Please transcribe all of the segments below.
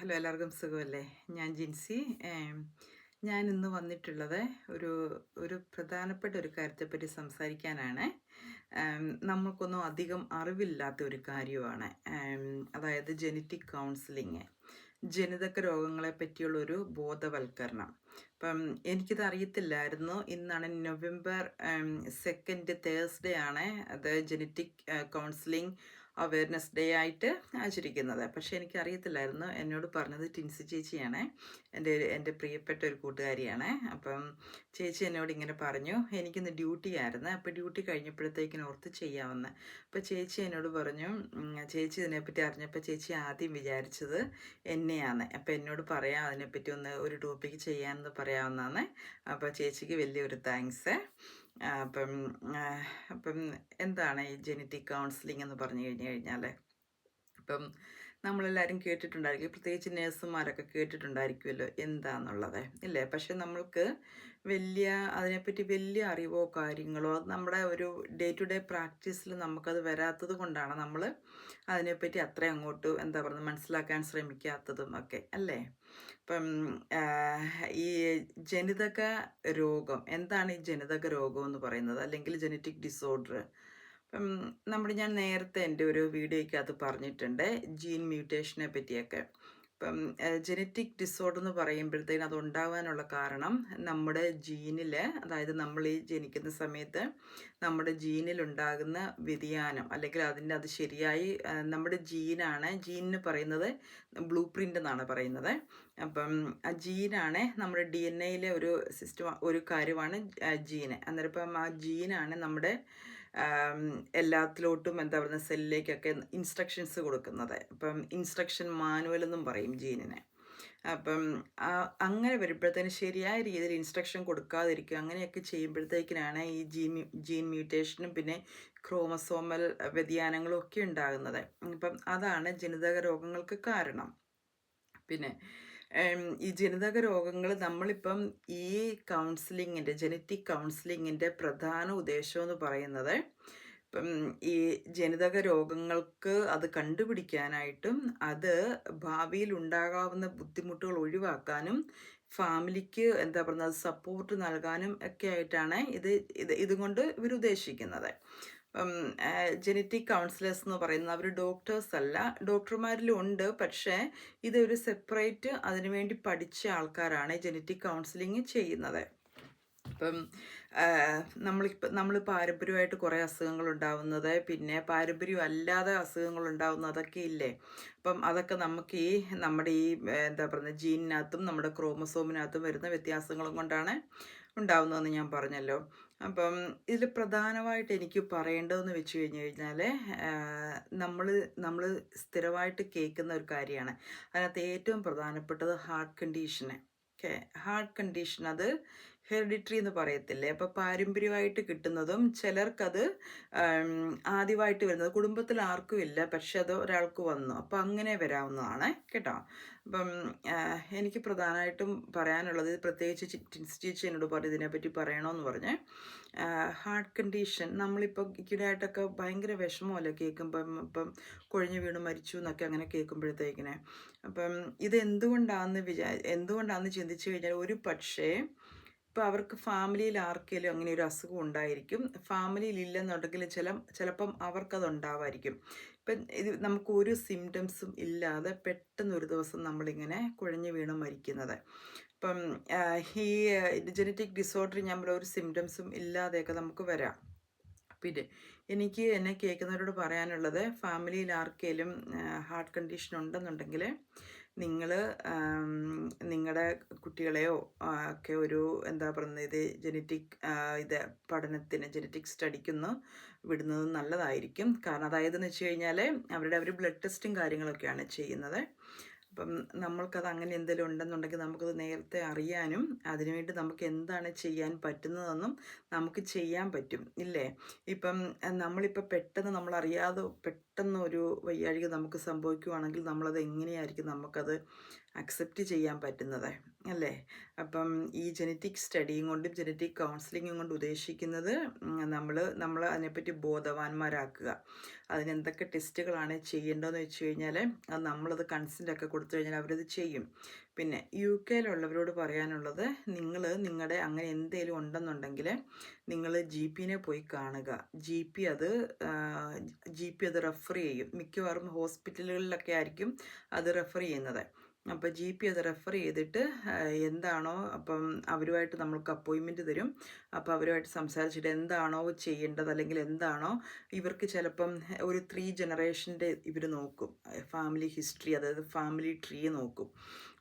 Hello, എല്ലാവർക്കും സുഖമല്ലേ? ഞാൻ ജിൻസി. ഞാൻ ഇന്ന് വന്നിട്ടുള്ളത് ഒരു ഒരു പ്രധാനപ്പെട്ട ഒരു കാര്യത്തെപ്പറ്റി സംസാരിക്കാനാണ്. നമുക്കൊന്നും അധികം അറിവില്ലാത്ത ഒരു കാര്യമാണ്. അതായത് ജനറ്റിക് കൗൺസിലിങ്, ജനിതക രോഗങ്ങളെ പറ്റിയുള്ളൊരു ബോധവൽക്കരണം. എനിക്കിത് അറിയത്തില്ലായിരുന്നു. ഇന്നാണ് നവംബർ 2 തേഴ്സ്ഡേ ആണ് അത് ജനറ്റിക് കൗൺസിലിംഗ് അവയർനെസ് ഡേ ആയിട്ട് ആചരിക്കുന്നത്. പക്ഷേ എനിക്കറിയത്തില്ലായിരുന്നു. എന്നോട് പറഞ്ഞത് ടിൻസി ചേച്ചിയാണ്. എൻ്റെ പ്രിയപ്പെട്ട ഒരു കൂട്ടുകാരിയാണ്. ചേച്ചി എന്നോട് ഇങ്ങനെ പറഞ്ഞു. എനിക്കിന്ന് ഡ്യൂട്ടി ആയിരുന്നു. അപ്പോൾ ഡ്യൂട്ടി കഴിഞ്ഞപ്പോഴത്തേക്കിന് ഓർത്ത് ചെയ്യാമെന്ന്. അപ്പോൾ ചേച്ചി എന്നോട് പറഞ്ഞു, ചേച്ചി ഇതിനെപ്പറ്റി അറിഞ്ഞപ്പോൾ ചേച്ചി ആദ്യം വിചാരിച്ചത് എന്നെയാണ്. അപ്പോൾ എന്നോട് പറയാം, അതിനെപ്പറ്റി ഒരു ടോപ്പിക്ക് ചെയ്യാമെന്ന് പറയാമെന്നാണ്. അപ്പോൾ ചേച്ചിക്ക് വലിയൊരു താങ്ക്സ്. അപ്പം അപ്പം എന്താണ് ഈ ജനറ്റിക് കൗൺസിലിംഗ് എന്ന് പറഞ്ഞു കഴിഞ്ഞാൽ, നമ്മളെല്ലാവരും കേട്ടിട്ടുണ്ടായിരിക്കും, പ്രത്യേകിച്ച് നേഴ്സുമാരൊക്കെ കേട്ടിട്ടുണ്ടായിരിക്കുമല്ലോ എന്താണെന്നുള്ളത്, ഇല്ലേ? പക്ഷെ നമ്മൾക്ക് അതിനെപ്പറ്റി വലിയ അറിവോ കാര്യങ്ങളോ നമ്മുടെ ഒരു ഡേ ടു ഡേ പ്രാക്ടീസിൽ നമുക്കത് വരാത്തത് കൊണ്ടാണ് നമ്മൾ അതിനെപ്പറ്റി അത്ര അങ്ങോട്ട് മനസ്സിലാക്കാൻ ശ്രമിക്കാത്തതും ഒക്കെ, അല്ലേ? ഈ ജനിതക രോഗം എന്താണ്? ഈ ജനിതക രോഗം എന്ന് പറയുന്നത്, അല്ലെങ്കിൽ ജനറ്റിക് ഡിസോർഡർ, ഞാൻ നേരത്തെ എൻ്റെ ഒരു വീഡിയോയ്ക്കകത്ത് പറഞ്ഞിട്ടുണ്ട് ജീൻ മ്യൂട്ടേഷനെ പറ്റിയൊക്കെ. ജനറ്റിക് ഡിസോർഡർ എന്ന് പറയുമ്പോഴത്തേക്കും അത് ഉണ്ടാകാനുള്ള കാരണം നമ്മുടെ ജീനിൽ, അതായത് നമ്മൾ ഈ ജനിക്കുന്ന സമയത്ത് നമ്മുടെ ജീനിലുണ്ടാകുന്ന വ്യതിയാനം, അല്ലെങ്കിൽ അത് ശരിയായി നമ്മുടെ ജീനിന് പറയുന്നത് ബ്ലൂ പ്രിൻ്റ് എന്നാണ് പറയുന്നത്. ആ ജീനാണ് നമ്മുടെ DNA ഒരു കാര്യമാണ് ജീന്. അന്നേരം ആ ജീനാണ് നമ്മുടെ എല്ലാത്തിലോട്ടും സെല്ലിലേക്കൊക്കെ ഇൻസ്ട്രക്ഷൻസ് കൊടുക്കുന്നത്. ഇൻസ്ട്രക്ഷൻ മാനുവൽ എന്നും പറയും ജീനിനെ. അങ്ങനെ വരുമ്പോഴത്തേന് ശരിയായ രീതിയിൽ ഇൻസ്ട്രക്ഷൻ കൊടുക്കാതിരിക്കുക, അങ്ങനെയൊക്കെ ചെയ്യുമ്പോഴത്തേക്കിനാണ് ഈ ജീൻ മ്യൂട്ടേഷനും പിന്നെ ക്രോമസോമൽ വ്യതിയാനങ്ങളും ഒക്കെ ഉണ്ടാകുന്നത്. അതാണ് ജനിതക രോഗങ്ങൾക്ക് കാരണം. പിന്നെ ഈ ജനിതക രോഗങ്ങൾ നമ്മളിപ്പം ഈ ജനറ്റിക് കൗൺസിലിങ്ങിൻ്റെ പ്രധാന ഉദ്ദേശം എന്ന് പറയുന്നത്, ഈ ജനിതക രോഗങ്ങൾക്ക് അത് കണ്ടുപിടിക്കാനായിട്ടും അത് ഭാവിയിൽ ഉണ്ടാകാവുന്ന ബുദ്ധിമുട്ടുകൾ ഒഴിവാക്കാനും ഫാമിലിക്ക് സപ്പോർട്ട് നൽകാനും ഒക്കെ ആയിട്ടാണ് ഇതുകൊണ്ട് ഇവർ ഉദ്ദേശിക്കുന്നത്. ജനറ്റിക് കൗൺസിലേഴ്സ് എന്ന് പറയുന്നത് അവർ ഡോക്ടേഴ്സ് അല്ല. ഡോക്ടർമാരിലും ഉണ്ട്, പക്ഷേ ഇതൊരു സെപ്പറേറ്റ് അതിനുവേണ്ടി പഠിച്ച ആൾക്കാരാണ് ജനറ്റിക് കൗൺസിലിംഗ് ചെയ്യുന്നത്. നമ്മൾ പാരമ്പര്യമായിട്ട് കുറേ അസുഖങ്ങൾ ഉണ്ടാവുന്നത്, പിന്നെ പാരമ്പര്യം അല്ലാതെ അസുഖങ്ങൾ ഉണ്ടാവുന്നതൊക്കെ ഇല്ലേ? അതൊക്കെ നമുക്ക് നമ്മുടെ ജീനിനകത്തും നമ്മുടെ ക്രോമസോമിനകത്തും വരുന്ന വ്യത്യാസങ്ങളും കൊണ്ടാണ് ഉണ്ടാവുന്നതെന്ന് ഞാൻ പറഞ്ഞല്ലോ. ഇതിൽ പ്രധാനമായിട്ട് എനിക്ക് പറയേണ്ടതെന്ന് വെച്ച് കഴിഞ്ഞാൽ, നമ്മൾ സ്ഥിരമായിട്ട് കേൾക്കുന്ന ഒരു കാര്യമാണ്. അതിനകത്ത് ഏറ്റവും പ്രധാനപ്പെട്ടത് ഹാർട്ട് കണ്ടീഷന്. ഹാർട്ട് കണ്ടീഷൻ, അത് ഹെറിഡിറ്ററി എന്ന് പറയത്തില്ലേ? പാരമ്പര്യമായിട്ട് കിട്ടുന്നതും ചിലർക്കത് ആദ്യമായിട്ട് വരുന്നത് കുടുംബത്തിൽ ആർക്കും ഇല്ല, പക്ഷെ അത് ഒരാൾക്ക് വന്നു, അങ്ങനെ വരാവുന്നതാണ് കേട്ടോ. എനിക്ക് പ്രധാനമായിട്ടും പറയാനുള്ളത്, പ്രത്യേകിച്ച് ടിൻസി എന്നോട് പറഞ്ഞു ഇതിനെപ്പറ്റി പറയണമെന്ന് പറഞ്ഞ്, ഹാർട്ട് കണ്ടീഷൻ നമ്മളിപ്പോൾ ഈയിടെയായിട്ടൊക്കെ ഭയങ്കര വിഷമമല്ലേ കേൾക്കുമ്പം കൊഴിഞ്ഞു വീണ് മരിച്ചു എന്നൊക്കെ അങ്ങനെ കേൾക്കുമ്പോഴത്തേക്കിനെ. ഇത് എന്തുകൊണ്ടാണെന്ന് ചിന്തിച്ചു കഴിഞ്ഞാൽ, ഒരു പക്ഷേ അവർക്ക് ഫാമിലിയിൽ ആർക്കെങ്കിലും അങ്ങനെ ഒരു അസുഖം ഉണ്ടായിരിക്കും. ഫാമിലിയിൽ ഇല്ലെന്നുണ്ടെങ്കിൽ ചിലപ്പം അവർക്കത് ഉണ്ടാവായിരിക്കും. ഇത് നമുക്ക് ഒരു സിംറ്റംസും ഇല്ലാതെ പെട്ടെന്ന് ഒരു ദിവസം നമ്മളിങ്ങനെ കുഴഞ്ഞു വീണ് മരിക്കുന്നത്. ഈ ജനറ്റിക് ഡിസോർഡർ ഒരു സിംറ്റംസും ഇല്ലാതെയൊക്കെ നമുക്ക് വരാം. പിന്നെ എന്നെ കേൾക്കുന്നവരോട് പറയാനുള്ളത്, ഫാമിലിയിൽ ആർക്കെങ്കിലും ഹാർട്ട് കണ്ടീഷൻ ഉണ്ടെന്നുണ്ടെങ്കിൽ നിങ്ങൾ നിങ്ങളുടെ കുട്ടികളെയോ ഒക്കെ ഒരു ജനറ്റിക് പഠനത്തിന്, ജനറ്റിക് സ്റ്റഡിക്കൊന്ന് വിടുന്നത് നല്ലതായിരിക്കും. കാരണം അതായതെന്ന് വെച്ച് കഴിഞ്ഞാൽ അവർ ബ്ലഡ് ടെസ്റ്റും കാര്യങ്ങളൊക്കെയാണ് ചെയ്യുന്നത്. നമ്മൾക്കത് അങ്ങനെ എന്തെങ്കിലും ഉണ്ടെന്നുണ്ടെങ്കിൽ നമുക്കത് നേരത്തെ അറിയാനും അതിനുവേണ്ടി നമുക്ക് എന്താണ് ചെയ്യാൻ പറ്റുന്നതെന്നും നമുക്ക് ചെയ്യാൻ പറ്റും, ഇല്ലേ? നമ്മളിപ്പോൾ പെട്ടെന്ന് നമ്മളറിയാതെ പെട്ടെന്ന് ഒരു വയ്യാഴിക നമുക്ക് സംഭവിക്കുകയാണെങ്കിൽ നമ്മളത് എങ്ങനെയായിരിക്കും നമുക്കത് അക്സെപ്റ്റ് ചെയ്യാൻ പറ്റുന്നത്, അല്ലേ? ഈ ജനറ്റിക് സ്റ്റഡിയും കൊണ്ടും ജനറ്റിക് കൗൺസിലിങ്ങും കൊണ്ട് ഉദ്ദേശിക്കുന്നത് നമ്മൾ അതിനെപ്പറ്റി ബോധവാന്മാരാക്കുക. അതിനെന്തൊക്കെ ടെസ്റ്റുകളാണ് ചെയ്യേണ്ടതെന്ന് വെച്ച് കഴിഞ്ഞാൽ അത് നമ്മളത് കൺസെൻ്റൊക്കെ കൊടുത്തു കഴിഞ്ഞാൽ അവരത് ചെയ്യും. പിന്നെ UK-യിലുള്ളവരോട് പറയാനുള്ളത്, നിങ്ങളുടെ അങ്ങനെ എന്തെങ്കിലും ഉണ്ടെന്നുണ്ടെങ്കിൽ നിങ്ങൾ GP-നെ പോയി കാണുക. GP അത് റെഫർ ചെയ്യും. മിക്കവാറും ഹോസ്പിറ്റലുകളിലൊക്കെ ആയിരിക്കും അത് റെഫർ ചെയ്യുന്നത്. അപ്പോൾ GP അത് റെഫർ ചെയ്തിട്ട് എന്താണോ, അപ്പം അവരുമായിട്ട് നമ്മൾക്ക് അപ്പോയിൻമെൻറ്റ് തരും. അപ്പോൾ അവരുമായിട്ട് സംസാരിച്ചിട്ട് എന്താണോ ചെയ്യേണ്ടത്, അല്ലെങ്കിൽ എന്താണോ ഇവർക്ക് ചിലപ്പം ഒരു 3 ജനറേഷൻ്റെ ഇവർ നോക്കും. ഫാമിലി ഹിസ്റ്ററി, അതായത് ഫാമിലി ട്രീ നോക്കും.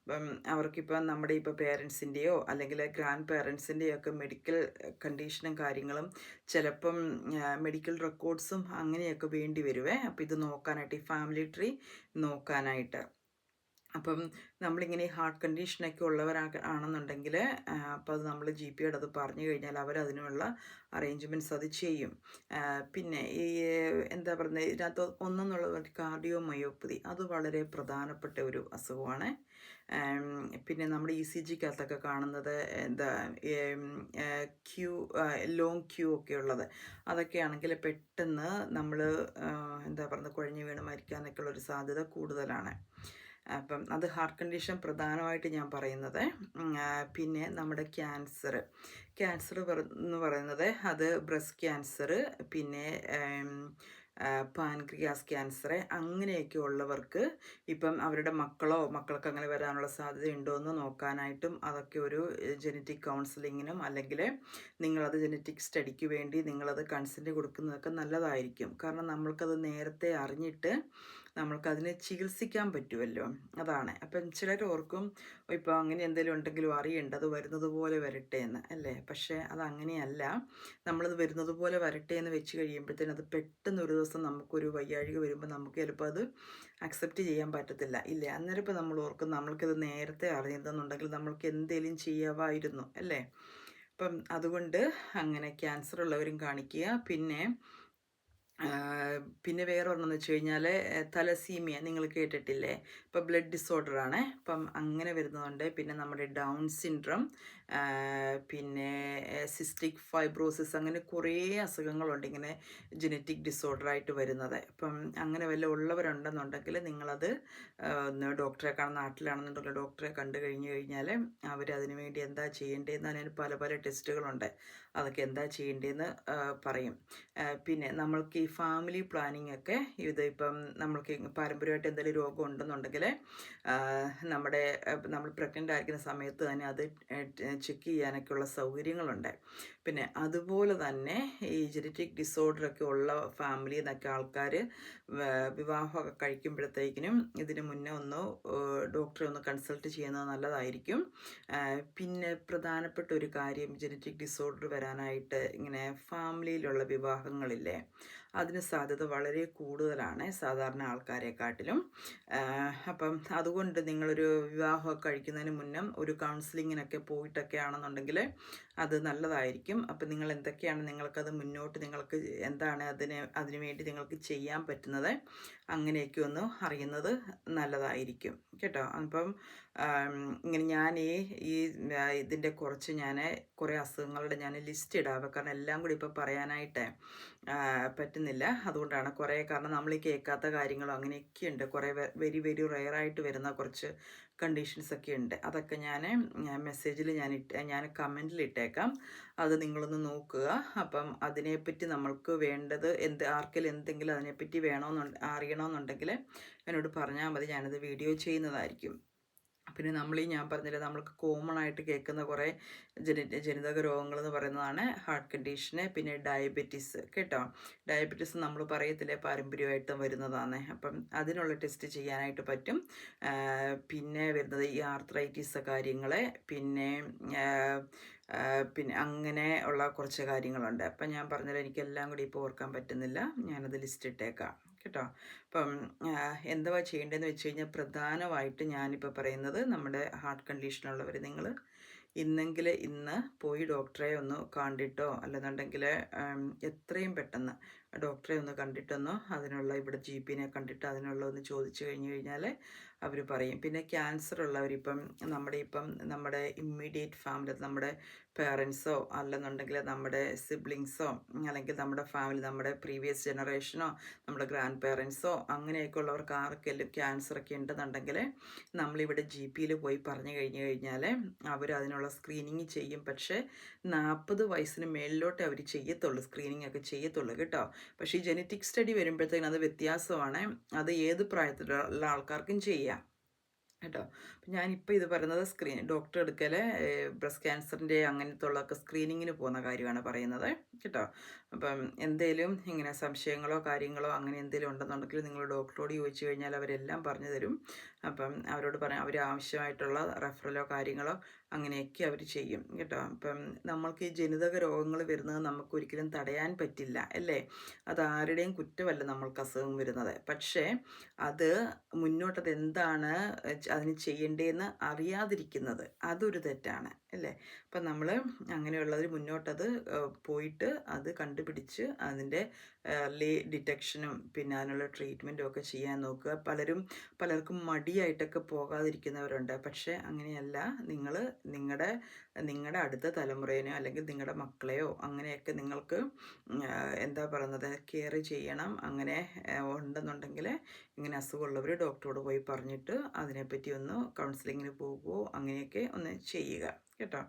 അപ്പം അവർക്കിപ്പം നമ്മുടെ ഇപ്പോൾ പേരൻസിൻ്റെയോ അല്ലെങ്കിൽ ഗ്രാൻഡ് പേരൻസിൻ്റെയോ ഒക്കെ മെഡിക്കൽ കണ്ടീഷനും കാര്യങ്ങളും ചിലപ്പം മെഡിക്കൽ റെക്കോർഡ്സും അങ്ങനെയൊക്കെ വേണ്ടി വരുവേ. അപ്പോൾ ഇത് നോക്കാനായിട്ട്, ഈ ഫാമിലി ട്രീ നോക്കാനായിട്ട്. അപ്പം നമ്മളിങ്ങനെ ഹാർട്ട് കണ്ടീഷനൊക്കെ ആണെന്നുണ്ടെങ്കിൽ അപ്പോൾ അത് നമ്മൾ GP-യോട് അത് പറഞ്ഞു കഴിഞ്ഞാൽ അവരതിനുള്ള അറേഞ്ച്മെൻറ്റ്സ് അത് ചെയ്യും. പിന്നെ ഈ എന്താ പറയുന്നത്, ഇതിനകത്ത് ഒന്നെന്നുള്ളത് കാർഡിയോമയോപ്പതി, അത് വളരെ പ്രധാനപ്പെട്ട ഒരു അസുഖമാണ്. പിന്നെ നമ്മുടെ ECG-ക്കകത്തൊക്കെ കാണുന്നത് എന്താ ലോങ് ക്യൂ ഒക്കെ ഉള്ളത്, അതൊക്കെയാണെങ്കിൽ പെട്ടെന്ന് നമ്മൾ എന്താ പറയുന്നത്, കുഴഞ്ഞു വീണ് മരിക്കാനൊക്കെ ഉള്ളൊരു സാധ്യത കൂടുതലാണ്. അപ്പം അത് ഹാർട്ട് കണ്ടീഷൻ പ്രധാനമായിട്ട് ഞാൻ പറയുന്നത്. പിന്നെ നമ്മുടെ ക്യാൻസർ എന്ന് പറയുന്നത്, അത് ബ്രസ്റ്റ് ക്യാൻസർ, പിന്നെ പാൻക്രിയാസ് ക്യാൻസർ, അങ്ങനെയൊക്കെ ഉള്ളവർക്ക് ഇപ്പം അവരുടെ മക്കൾക്ക് അങ്ങനെ വരാനുള്ള സാധ്യതയുണ്ടോ എന്ന് നോക്കാനായിട്ടും അതൊക്കെ ഒരു ജനറ്റിക് കൗൺസിലിങ്ങിനും അല്ലെങ്കിൽ നിങ്ങളത് ജനറ്റിക് സ്റ്റഡിക്ക് വേണ്ടി നിങ്ങളത് കൺസെൻറ്റ് കൊടുക്കുന്നതൊക്കെ നല്ലതായിരിക്കും. കാരണം നമ്മൾക്കത് നേരത്തെ അറിഞ്ഞിട്ട് നമ്മൾക്കതിനെ ചികിത്സിക്കാൻ പറ്റുമല്ലോ, അതാണ്. അപ്പം ചിലർ ഓർക്കും ഇപ്പോൾ അങ്ങനെ എന്തെങ്കിലും ഉണ്ടെങ്കിലും അറിയണ്ട, അത് വരുന്നത് പോലെ വരട്ടെ എന്ന്, അല്ലേ? പക്ഷേ അതങ്ങനെയല്ല. നമ്മളത് വരുന്നത് പോലെ വരട്ടെ എന്ന് വെച്ച് കഴിയുമ്പോഴത്തേനും അത് പെട്ടെന്ന് ഒരു ദിവസം നമുക്കൊരു വയ്യാഴിക വരുമ്പോൾ നമുക്ക് ചിലപ്പോൾ അത് അക്സെപ്റ്റ് ചെയ്യാൻ പറ്റത്തില്ല, ഇല്ലേ? അന്നേരം ഇപ്പോൾ നമ്മൾ ഓർക്കും നമ്മൾക്കിത് നേരത്തെ അറിയുന്നുണ്ടെങ്കിൽ നമ്മൾക്ക് എന്തെങ്കിലും ചെയ്യാമായിരുന്നു, അല്ലേ? അപ്പം അതുകൊണ്ട് അങ്ങനെ ക്യാൻസർ ഉള്ളവരും കാണിക്കുക. പിന്നെ വേറെ ഒരെണ്ണമെന്ന് വെച്ച് കഴിഞ്ഞാൽ തലസീമിയ, നിങ്ങൾ കേട്ടിട്ടില്ലേ? ഇപ്പം ബ്ലഡ് ഡിസോർഡറാണ്. അപ്പം അങ്ങനെ വരുന്നതുണ്ട്. പിന്നെ നമ്മുടെ ഡൗൺ സിൻഡ്രം, പിന്നെ സിസ്റ്റിക് ഫൈബ്രോസിസ്, അങ്ങനെ കുറേ അസുഖങ്ങളുണ്ട് ഇങ്ങനെ ജനറ്റിക് ഡിസോർഡറായിട്ട് വരുന്നത്. അപ്പം അങ്ങനെ വല്ല ഉള്ളവരുണ്ടെന്നുണ്ടെങ്കിൽ നിങ്ങളത് ഡോക്ടറെ നാട്ടിലാണെന്നുണ്ടെങ്കിൽ ഡോക്ടറെ കണ്ടു കഴിഞ്ഞാൽ അവരതിനു വേണ്ടി എന്താ ചെയ്യേണ്ടതെന്ന്, അതിന് പല പല ടെസ്റ്റുകളുണ്ട്, അതൊക്കെ എന്താ ചെയ്യേണ്ടതെന്ന് പറയും. പിന്നെ നമ്മൾക്ക് ഈ ഫാമിലി പ്ലാനിങ് ഒക്കെ, ഇപ്പം നമ്മൾക്ക് പാരമ്പര്യമായിട്ട് എന്തെങ്കിലും രോഗം ഉണ്ടെന്നുണ്ടെങ്കിൽ നമ്മൾ പ്രഗ്നൻ്റ് ആയിരിക്കുന്ന സമയത്ത് തന്നെ അത് ചെക്ക് ചെയ്യാനൊക്കെയുള്ള സൗകര്യങ്ങളുണ്ട്. പിന്നെ അതുപോലെ തന്നെ ഈ ജനറ്റിക് ഡിസോർഡറൊക്കെ ഉള്ള ഫാമിലിയിൽ നിന്നൊക്കെ ആൾക്കാർ വിവാഹമൊക്കെ കഴിക്കുമ്പോഴത്തേക്കിനും ഇതിന് മുന്നേ ഡോക്ടറെ ഒന്ന് കൺസൾട്ട് ചെയ്യുന്നത് നല്ലതായിരിക്കും. പിന്നെ പ്രധാനപ്പെട്ട ഒരു കാര്യം, ജനറ്റിക് ഡിസോർഡർ വരാനായിട്ട് ഇങ്ങനെ ഫാമിലിയിലുള്ള വിവാഹങ്ങളില്ലേ, അതിന് സാധ്യത വളരെ കൂടുതലാണ് സാധാരണ ആൾക്കാരെക്കാട്ടിലും. അപ്പം അതുകൊണ്ട് നിങ്ങളൊരു വിവാഹമൊക്കെ കഴിക്കുന്നതിന് മുന്നേ ഒരു കൗൺസിലിങ്ങിനൊക്കെ പോയിട്ടൊക്കെ ആണെന്നുണ്ടെങ്കിൽ അത് നല്ലതായിരിക്കും. അപ്പം നിങ്ങൾ എന്തൊക്കെയാണ് നിങ്ങൾക്ക് എന്താണ് അതിനു വേണ്ടി നിങ്ങൾക്ക് ചെയ്യാൻ പറ്റുന്നത്, അങ്ങനെയൊക്കെ ഒന്ന് അറിയുന്നത് നല്ലതായിരിക്കും കേട്ടോ. അപ്പം ഇങ്ങനെ ഇതിൻ്റെ കുറേ അസുഖങ്ങളുടെ ലിസ്റ്റ് ഇടാം. കാരണം എല്ലാം കൂടി ഇപ്പോൾ പറയാനായിട്ട് പറ്റുന്നില്ല. അതുകൊണ്ടാണ് കാരണം നമ്മൾ ഈ കേൾക്കാത്ത കാര്യങ്ങളും അങ്ങനെയൊക്കെയുണ്ട്. കുറേ വെരി വെരി റെയറായിട്ട് വരുന്ന കുറച്ച് കണ്ടീഷൻസൊക്കെ ഉണ്ട്. അതൊക്കെ ഞാൻ മെസ്സേജിൽ ഞാൻ കമൻറ്റിൽ ഇട്ടേക്കാം. അത് നിങ്ങളൊന്ന് നോക്കുക. അപ്പം അതിനെപ്പറ്റി നമ്മൾക്ക് വേണ്ടത് ആർക്കെങ്കിലും എന്തെങ്കിലും അതിനെപ്പറ്റി അറിയണമെന്നുണ്ടെങ്കിൽ എന്നോട് പറഞ്ഞാൽ മതി, ഞാനത് വീഡിയോ ചെയ്യുന്നതായിരിക്കും. പിന്നെ ഞാൻ പറഞ്ഞില്ലേ, നമ്മൾക്ക് കോമൺ ആയിട്ട് കേൾക്കുന്ന കുറേ ജനിതക രോഗങ്ങളെന്ന് പറയുന്നതാണ് ഹാർട്ട് കണ്ടീഷന്, പിന്നെ ഡയബറ്റീസ് കേട്ടോ. ഡയബറ്റീസ് നമ്മൾ പറയത്തില്ലേ പാരമ്പര്യമായിട്ടും വരുന്നതാണ്. അപ്പം അതിനുള്ള ടെസ്റ്റ് ചെയ്യാനായിട്ട് പറ്റും. പിന്നെ വരുന്നത് ഈ ആർത്രൈറ്റിസ് കാര്യങ്ങൾ, പിന്നെ അങ്ങനെ ഉള്ള കുറച്ച് കാര്യങ്ങളുണ്ട്. അപ്പം ഞാൻ പറഞ്ഞാൽ എനിക്കെല്ലാം കൂടി ഇപ്പോൾ ഓർക്കാൻ പറ്റുന്നില്ല, ഞാനത് ലിസ്റ്റ് ഇട്ടേക്കാം കേട്ടോ. അപ്പം എന്തുവാ ചെയ്യേണ്ടതെന്ന് വെച്ച് കഴിഞ്ഞാൽ പ്രധാനമായിട്ട് ഞാനിപ്പോൾ പറയുന്നത്, നമ്മുടെ ഹാർട്ട് കണ്ടീഷനുള്ളവർ നിങ്ങൾ ഇന്ന് പോയി ഡോക്ടറെ ഒന്ന് കണ്ടിട്ടോ, അല്ലെന്നുണ്ടെങ്കിൽ എത്രയും പെട്ടെന്ന് ഡോക്ടറെ ഒന്ന് കണ്ടിട്ടൊന്നോ അതിനുള്ള ഇവിടെ GP-നെ കണ്ടിട്ട് അതിനുള്ള ഒന്ന് ചോദിച്ചു കഴിഞ്ഞ് കഴിഞ്ഞാൽ അവർ പറയും. പിന്നെ ക്യാൻസർ ഉള്ളവരിപ്പം നമ്മുടെ ഇമ്മീഡിയറ്റ് ഫാമിലി, നമ്മുടെ പേരൻസോ അല്ലെന്നുണ്ടെങ്കിൽ നമ്മുടെ സിബ്ലിങ്സോ അല്ലെങ്കിൽ നമ്മുടെ ഫാമിലി, നമ്മുടെ പ്രീവിയസ് ജനറേഷനോ നമ്മുടെ ഗ്രാൻഡ് പേരൻസോ അങ്ങനെയൊക്കെ ഉള്ളവർക്ക് ആർക്കെങ്കിലും ക്യാൻസറൊക്കെ ഉണ്ടെന്നുണ്ടെങ്കിൽ നമ്മളിവിടെ GP-യിൽ പോയി പറഞ്ഞു കഴിഞ്ഞ് കഴിഞ്ഞാൽ അവർ അതിനുള്ള സ്ക്രീനിങ് ചെയ്യും. പക്ഷേ 40 വയസ്സിന് മേളിലോട്ടേ അവർ ചെയ്യത്തുള്ളൂ, സ്ക്രീനിങ് ഒക്കെ ചെയ്യത്തുള്ളൂ കേട്ടോ. പക്ഷേ ഈ ജെനറ്റിക് സ്റ്റഡി വരുമ്പോഴത്തേക്കും അത് വ്യത്യാസമാണ്. അത് ഏത് പ്രായത്തിലുള്ള ആൾക്കാർക്കും ചെയ്യാം കേട്ടോ. അപ്പം ഞാനിപ്പോൾ ഇത് പറയുന്നത് ഡോക്ടർ എടുക്കൽ ബ്രസ്റ്റ് ക്യാൻസറിൻ്റെ അങ്ങനത്തെ ഉള്ളതൊക്കെ സ്ക്രീനിങ്ങിന് പോകുന്ന കാര്യമാണ് പറയുന്നത് കേട്ടോ. അപ്പം എന്തേലും ഇങ്ങനെ സംശയങ്ങളോ കാര്യങ്ങളോ അങ്ങനെ എന്തെങ്കിലും ഉണ്ടെന്നുണ്ടെങ്കിൽ നിങ്ങൾ ഡോക്ടറോട് ചോദിച്ചു കഴിഞ്ഞാൽ അവരെല്ലാം പറഞ്ഞു തരും. അപ്പം അവരോട് പറയാം, അവർ ആവശ്യമായിട്ടുള്ള റെഫറലോ കാര്യങ്ങളോ അങ്ങനെയൊക്കെ അവർ ചെയ്യും കേട്ടോ. അപ്പം നമ്മൾക്ക് ഈ ജനിതക രോഗങ്ങൾ വരുന്നത് നമുക്ക് ഒരിക്കലും തടയാൻ പറ്റില്ല അല്ലേ. അതാരുടെയും കുറ്റമല്ല നമ്മൾക്ക് അസുഖം വരുന്നത്. പക്ഷേ അത് മുന്നോട്ടത് എന്താണ് അതിന് ചെയ്യേണ്ടതെന്ന് അറിയാതിരിക്കുന്നത് അതൊരു തെറ്റാണ് അല്ലേ. അപ്പം നമ്മൾ അങ്ങനെയുള്ളവർ മുന്നോട്ടത് പോയിട്ട് അത് കണ്ടുപിടിച്ച് അതിൻ്റെ ഏർലി ഡിറ്റക്ഷനും പിന്നെ അതിനുള്ള ട്രീറ്റ്മെൻറ്റും ഒക്കെ ചെയ്യാൻ നോക്കുക. പലർക്കും മടിയായിട്ടൊക്കെ പോകാതിരിക്കുന്നവരുണ്ട്. പക്ഷേ അങ്ങനെയല്ല, നിങ്ങൾ നിങ്ങളുടെ അടുത്ത തലമുറേനെയോ അല്ലെങ്കിൽ നിങ്ങളുടെ മക്കളെയോ അങ്ങനെയൊക്കെ നിങ്ങൾക്ക് എന്താ പറയുന്നത് കെയർ ചെയ്യണം. അങ്ങനെ ഉണ്ടെന്നുണ്ടെങ്കിൽ ഇങ്ങനെ അസുഖമുള്ളവർ ഡോക്ടറോട് പോയി പറഞ്ഞിട്ട് അതിനെപ്പറ്റി ഒന്ന് കൗൺസിലിങ്ങിന് പോകുകയോ അങ്ങനെയൊക്കെ ഒന്ന് ചെയ്യുക കേട്ടോ.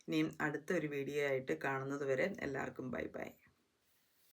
ഇനിയും അടുത്തൊരു വീഡിയോ ആയിട്ട് കാണുന്നത് വരെ എല്ലാവർക്കും ബൈ ബൈ.